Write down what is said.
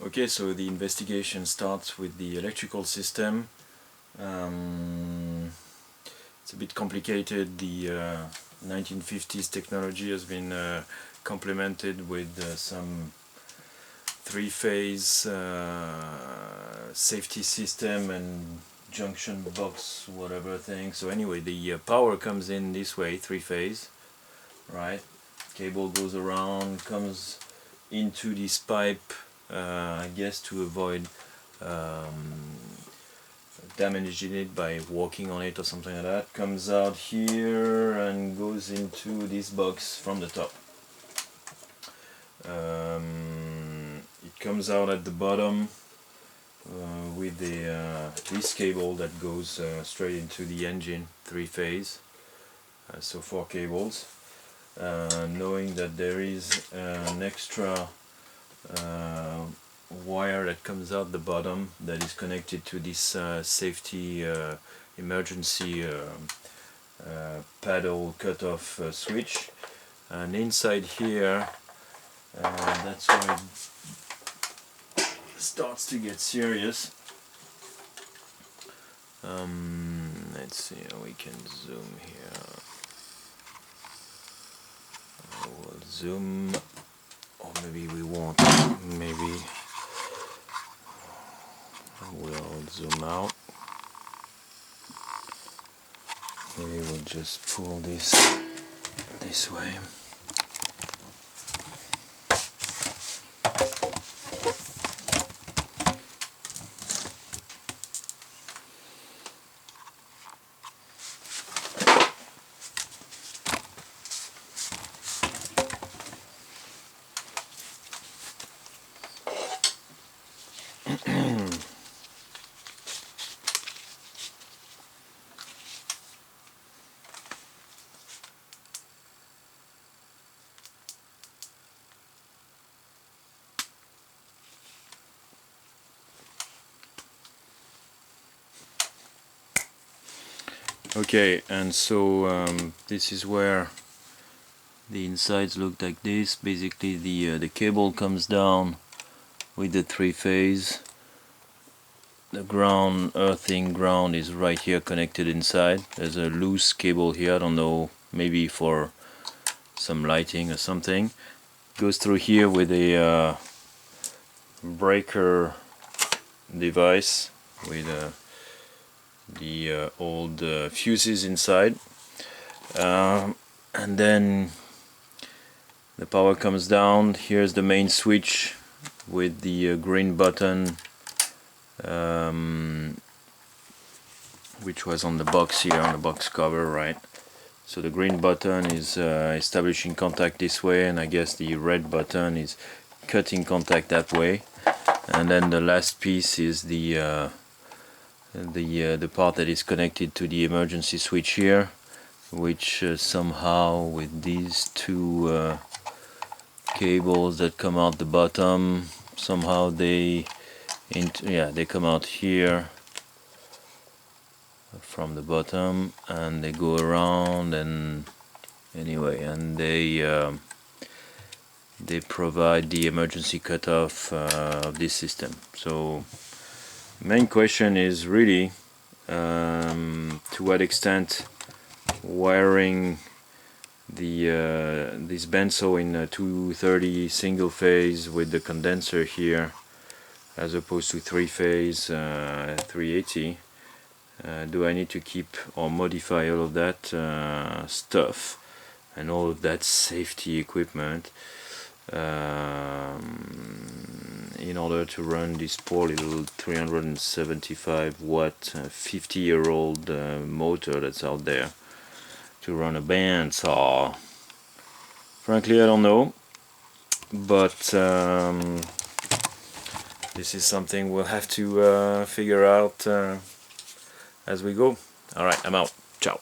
Okay, so the investigation starts with the electrical system. It's a bit complicated. The 1950s technology has been complemented with some three-phase safety system and junction box whatever thing. So anyway, the power comes in this way, three-phase, right? Cable goes around, comes into this pipe, I guess to avoid damaging it by walking on it or something like that. Comes out here and goes into this box from the top. It comes out at the bottom with this cable that goes straight into the engine, three-phase. So 4 cables. Knowing that there is an extra wire that comes out the bottom that is connected to this safety emergency paddle cutoff switch, and inside here that's where it starts to get serious. Let's see how we can zoom here. We'll zoom, or maybe we won't. Maybe we'll zoom out. Maybe we'll just pull this way. Okay, and so this is where the insides look like this. Basically the cable comes down with the three-phase. The ground, earthing ground is right here connected inside. There's a loose cable here, I don't know, maybe for some lighting or something. Goes through here with a breaker device with the old fuses inside, and then the power comes down. Here's the main switch with the green button, which was on the box here, on the box cover, right? So the green button is establishing contact this way, and I guess the red button is cutting contact that way. And then the last piece is the part that is connected to the emergency switch here, which somehow with these two cables that come out the bottom, somehow they come out here from the bottom, and they go around, and anyway, and they provide the emergency cutoff of this system. So main question is really to what extent wiring this bandsaw in 230 single phase with the condenser here as opposed to three-phase 380. Do I need to keep or modify all of that stuff and all of that safety equipment in order to run this poor little 375 watt 50-year-old motor that's out there to run a bandsaw? Frankly, I don't know, but this is something we'll have to figure out as we go. Alright, I'm out. Ciao.